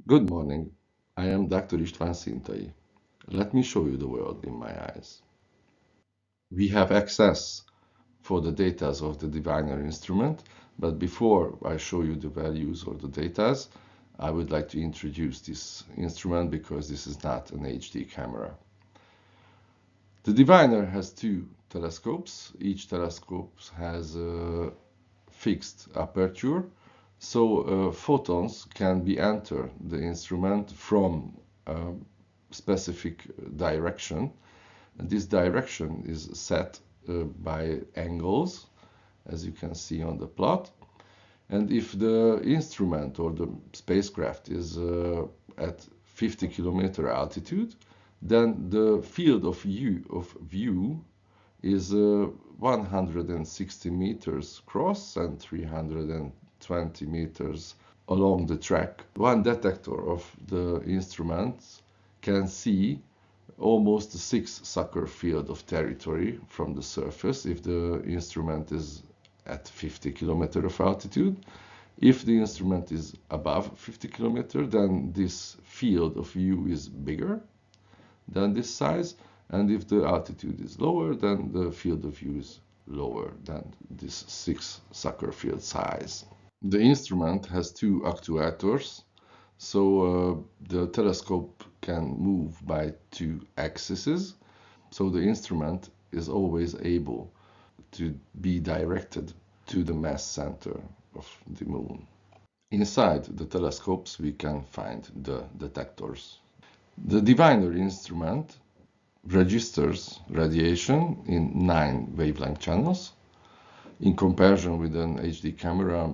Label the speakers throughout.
Speaker 1: Good morning. I am Dr. István Szintai. Let me show you the world in my eyes. We have access for the data of the diviner instrument, but before I show you the values or the data, I would like to introduce this instrument because this is not an HD camera. The diviner has two telescopes. Each telescope has a fixed aperture, so photons can be entered the instrument from a specific direction. And this direction is set by angles, as you can see on the plot. And if the instrument or the spacecraft is at 50-kilometer altitude, then the field of view is 160 meters across and 320 meters along the track. One detector of the instruments can see almost a 6 soccer field of territory from the surface if the instrument is at 50 kilometers of altitude. If the instrument is above 50 kilometers, then this field of view is bigger than this size, and if the altitude is lower, then the field of view is lower than this 6 soccer field size. The instrument has two actuators, so the telescope can move by two axes, so the instrument is always able to be directed to the mass center of the moon. Inside the telescopes we can find the detectors. The diviner instrument registers radiation in 9 wavelength channels. In comparison with an HD camera,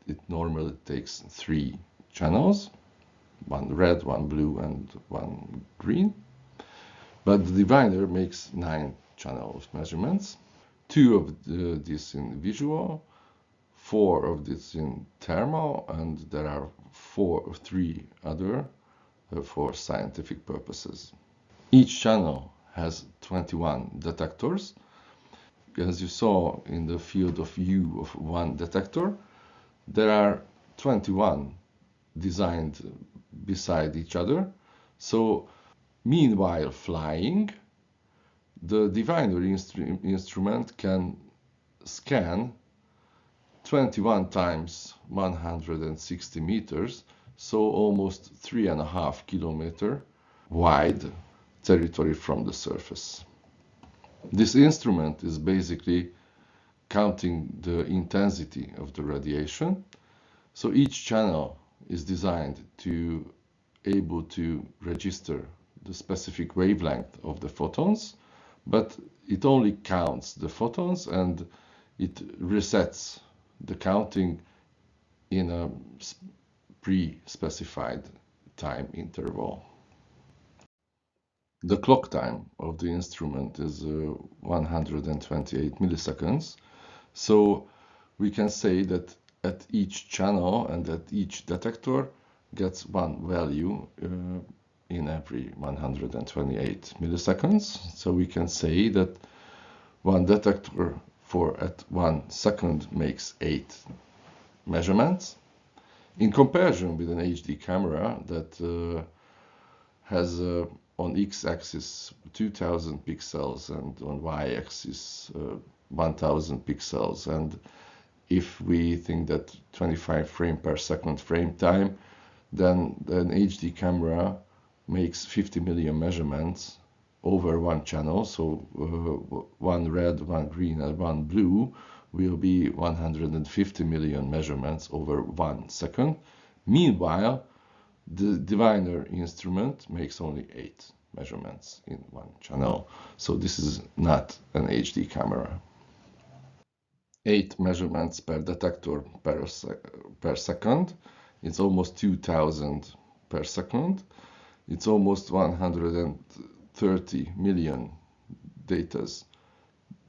Speaker 1: it normally takes 3 channels, one red, one blue, and one green. But the diviner makes 9 channels measurements. 2 of this in visual, 4 of this in thermal, and there are 3 other for scientific purposes. Each channel has 21 detectors. As you saw in the field of view of one detector, there are 21 designed beside each other. So meanwhile flying, the diviner instrument can scan 21 times 160 meters, so almost 3.5 kilometers wide territory from the surface. This instrument is basically counting the intensity of the radiation. So each channel is designed to able to register the specific wavelength of the photons, but it only counts the photons and it resets the counting in a pre-specified time interval. The clock time of the instrument is 128 milliseconds. So we can say that at each channel and at each detector gets one value in every 128 milliseconds. So we can say that one detector for at 1 second makes 8 measurements. In comparison with an HD camera that has on x-axis 2000 pixels and on y-axis 1000 pixels, and if we think that 25 frame per second frame time, then an HD camera makes 50 million measurements over one channel, so one red, one green, and one blue will be 150 million measurements over 1 second. Meanwhile, the diviner instrument makes only 8 measurements in one channel, so this is not an HD camera. 8 measurements per detector per second. It's almost 2000 per second. It's almost 130 million data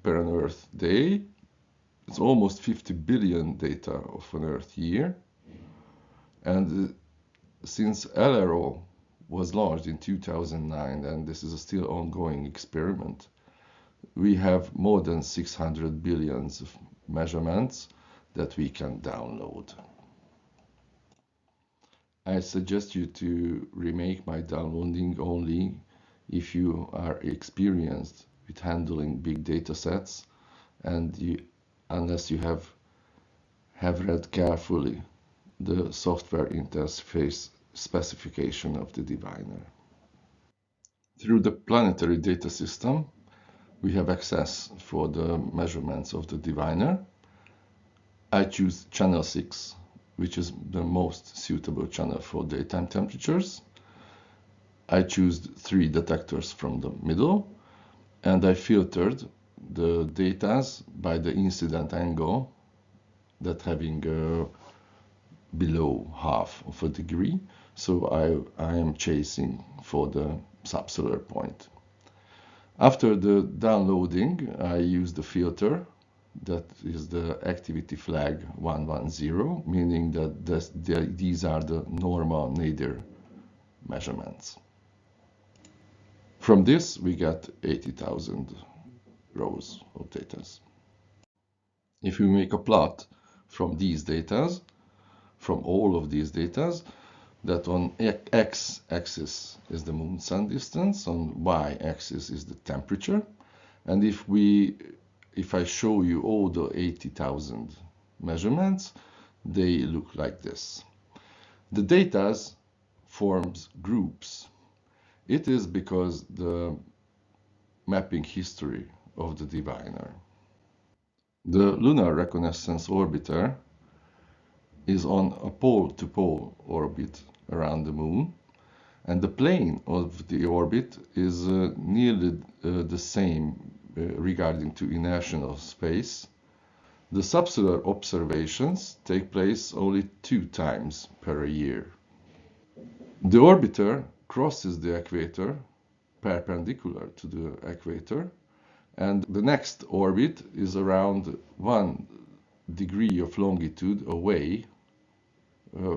Speaker 1: per an Earth day. It's almost 50 billion data of an Earth year. And since LRO was launched in 2009, and this is a still ongoing experiment, we have more than 600 billions of measurements that we can download. I suggest you to remake my downloading only if you are experienced with handling big data sets and unless you have read carefully the software interface specification of the diviner. Through the planetary data system, we have access for the measurements of the diviner. I choose channel 6, which is the most suitable channel for daytime temperatures. I choose 3 detectors from the middle, and I filtered the data by the incident angle that having below half of a degree. So I am chasing for the subsolar point. After the downloading, I use the filter that is the activity flag 110, meaning that these are the normal nadir measurements. From this, we get 80,000 rows of data. If we make a plot from these data, from all of these data, that on x-axis is the moon-sun distance, on y-axis is the temperature, and if I show you all the 80,000 measurements, they look like this. The data forms groups. It is because the mapping history of the diviner. The Lunar Reconnaissance Orbiter is on a pole-to-pole orbit around the Moon, and the plane of the orbit is nearly the same regarding to inertial space. The subsolar observations take place only 2 times per year. The orbiter crosses the equator perpendicular to the equator, and the next orbit is around 1 degree of longitude away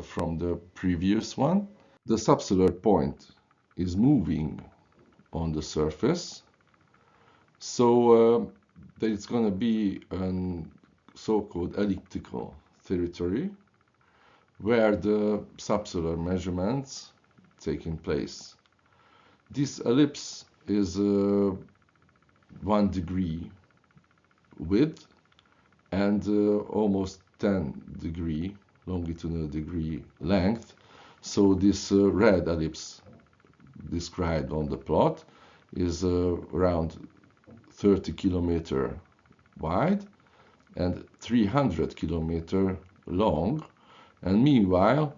Speaker 1: from the previous one. The subsolar point is moving on the surface, so there's going to be a so-called elliptical territory where the subsolar measurements taking place. This ellipse is 1 degree width and almost 10 degree longitudinal degree length. So this red ellipse described on the plot is around 30 kilometer wide and 300 kilometer long, and meanwhile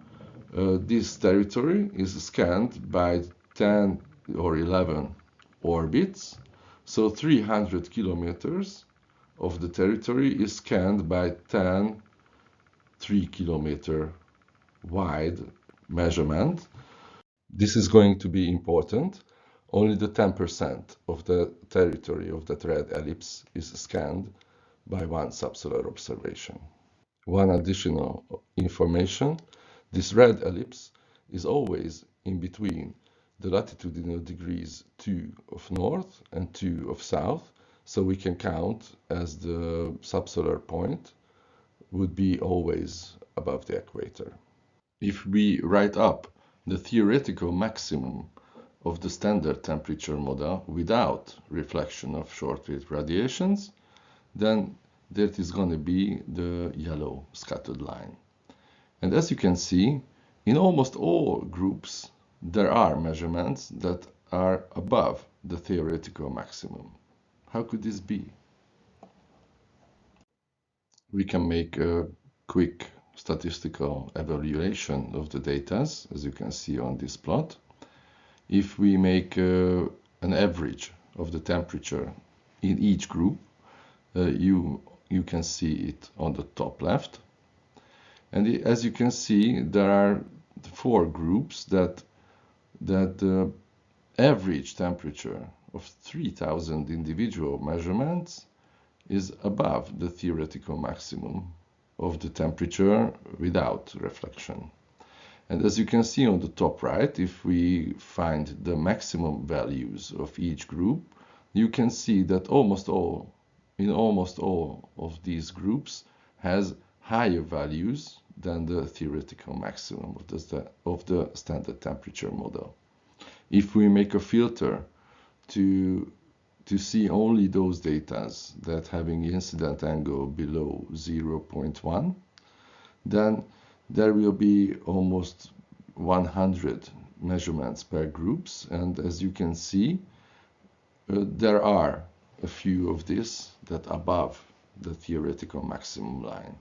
Speaker 1: this territory is scanned by 10 or 11 orbits, so 300 kilometers of the territory is scanned by 10 3-kilometer wide measurement. This is going to be important. Only the 10% of the territory of that red ellipse is scanned by one subsolar observation. One additional information, this red ellipse is always in between the latitudinal degrees 2 of north and 2 of south, so we can count as the subsolar point would be always above the equator. If we write up the theoretical maximum of the standard temperature model without reflection of short-wave radiations, then that is going to be the yellow scattered line. And as you can see, in almost all groups, there are measurements that are above the theoretical maximum. How could this be? We can make a quick statistical evaluation of the data, as you can see on this plot. If we make an average of the temperature in each group, you can see it on the top left. And as you can see, there are 4 groups that the average temperature of 3,000 individual measurements is above the theoretical maximum of the temperature without reflection. And as you can see on the top right, if we find the maximum values of each group, you can see that almost all of these groups has higher values than the theoretical maximum of the standard temperature model. If we make a filter to see only those data that having incident angle below 0.1, then there will be almost 100 measurements per groups, and as you can see, there are a few of these that above the theoretical maximum line.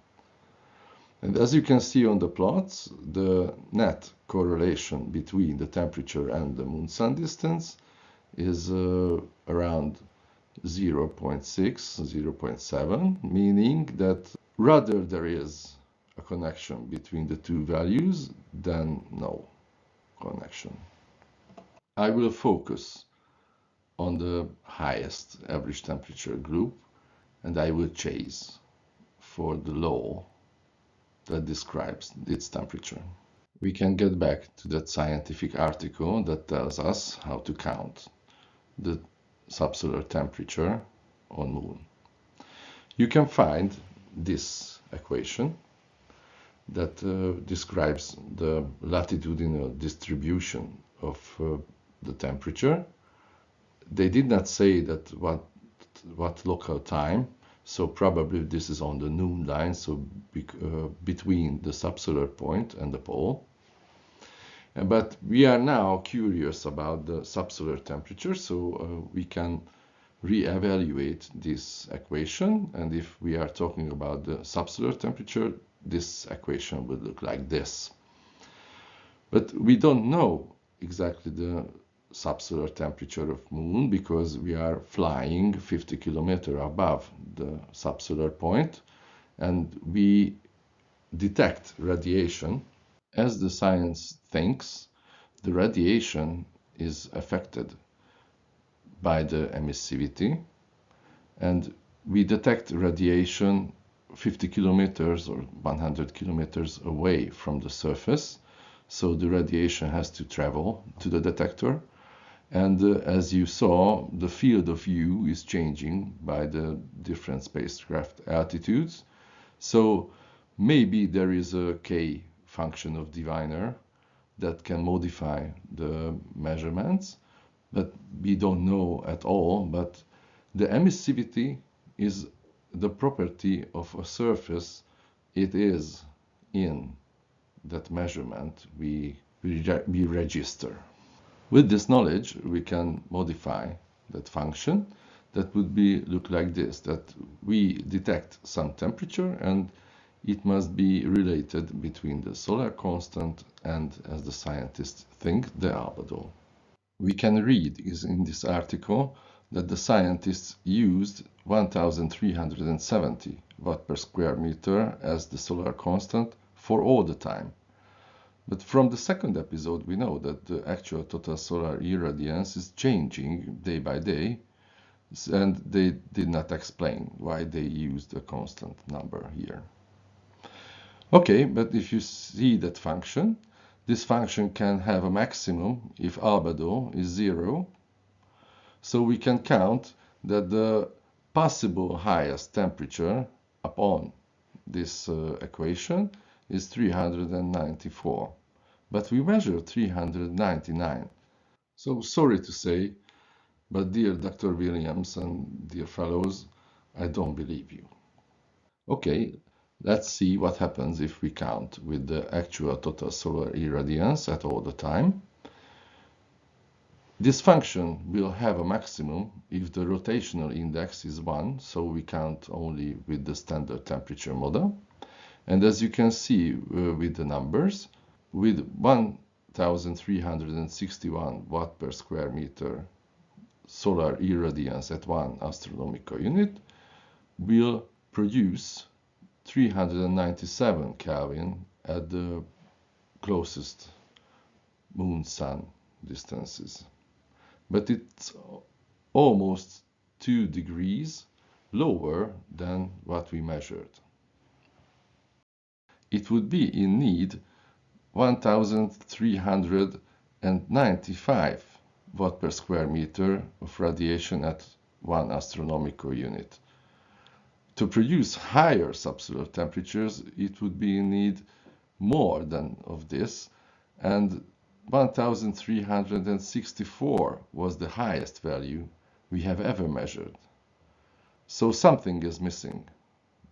Speaker 1: And as you can see on the plots, the net correlation between the temperature and the moon-sun distance is around 0.6, 0.7, meaning that rather there is a connection between the two values than no connection. I will focus on the highest average temperature group, and I will chase for the law that describes its temperature. We can get back to that scientific article that tells us how to count the subsolar temperature on Moon. You can find this equation that describes the latitudinal distribution of the temperature. They did not say that what local time, so probably this is on the noon line, so between the subsolar point and the pole. But we are now curious about the subsolar temperature, so we can re-evaluate this equation. And if we are talking about the subsolar temperature, this equation would look like this. But we don't know exactly the subsolar temperature of Moon because we are flying 50 kilometers above the subsolar point, and we detect radiation. As the science thinks, the radiation is affected by the emissivity, and we detect radiation 50 kilometers or 100 kilometers away from the surface, so the radiation has to travel to the detector. And as you saw, the field of view is changing by the different spacecraft altitudes. So maybe there is a K function of diviner that can modify the measurements, but we don't know at all. But the emissivity is the property of a surface. It is in that measurement we register. With this knowledge, we can modify that function that would look like this, that we detect some temperature and it must be related between the solar constant and, as the scientists think, the albedo. We can read in this article that the scientists used 1370 watt per square meter as the solar constant for all the time. But from the second episode, we know that the actual total solar irradiance is changing day by day, and they did not explain why they used a constant number here. Okay, but if you see that function, this function can have a maximum if albedo is 0. So we can count that the possible highest temperature upon this equation is 394. But we measure 399. So sorry to say, but dear Dr. Williams and dear fellows, I don't believe you. Okay, let's see what happens if we count with the actual total solar irradiance at all the time. This function will have a maximum if the rotational index is 1, so we count only with the standard temperature model. And as you can see with the numbers, with 1361 watt per square meter solar irradiance at 1 astronomical unit will produce 397 Kelvin at the closest moon-sun distances. But it's almost 2 degrees lower than what we measured. It would be in need 1395 watt per square meter of radiation at 1 astronomical unit. To produce higher subsolar temperatures, it would be in need more than of this, and 1364 was the highest value we have ever measured. So something is missing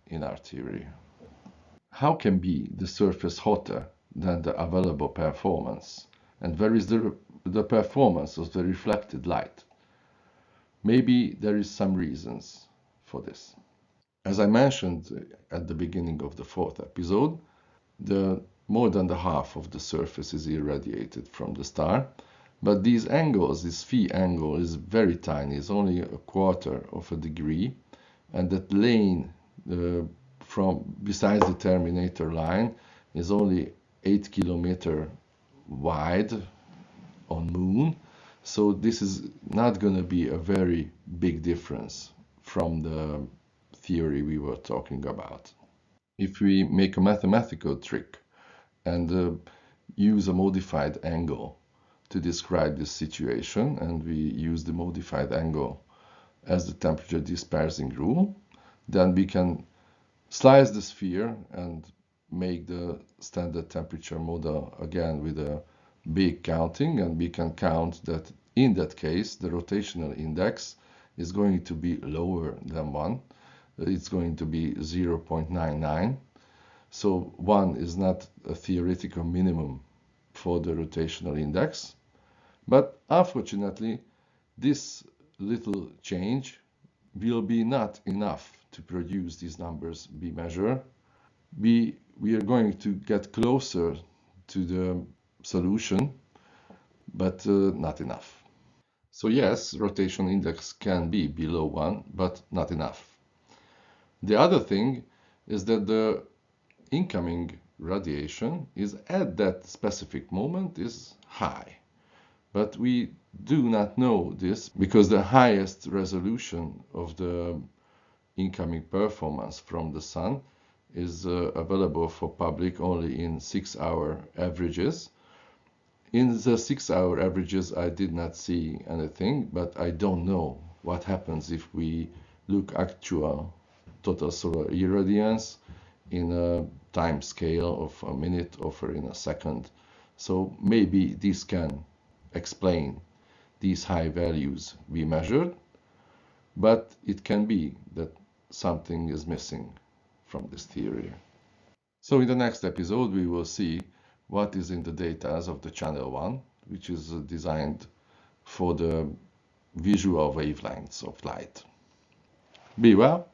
Speaker 1: in our theory. How can be the surface hotter than the available performance? And where is the performance of the reflected light? Maybe there is some reasons for this. As I mentioned at the beginning of the fourth episode, more than the half of the surface is irradiated from the star, but these angles, this phi angle is very tiny, it's only a quarter of a degree, and that lane from besides the terminator line is only 8 kilometers wide on Moon. So this is not going to be a very big difference from the theory we were talking about. If we make a mathematical trick and use a modified angle to describe this situation, and we use the modified angle as the temperature dispersing rule, then we can slice the sphere and make the standard temperature model again with a big counting, and we can count that in that case the rotational index is going to be lower than 1. It's going to be 0.99. So 1 is not a theoretical minimum for the rotational index. But unfortunately, this little change will be not enough to produce these numbers we measure. We are going to get closer to the solution, but not enough. So yes, rotation index can be below 1, but not enough. The other thing is that the incoming radiation is at that specific moment is high. But we do not know this because the highest resolution of the incoming performance from the sun is available for public only in 6-hour averages. In the 6-hour averages, I did not see anything, but I don't know what happens if we look actual total solar irradiance in a time scale of a minute or in a second. So maybe this can explain these high values we measured, but it can be that something is missing from this theory. So in the next episode, we will see what is in the data of the channel 1, which is designed for the visual wavelengths of light. Be well,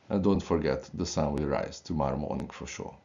Speaker 1: and don't forget the sun will rise tomorrow morning for sure.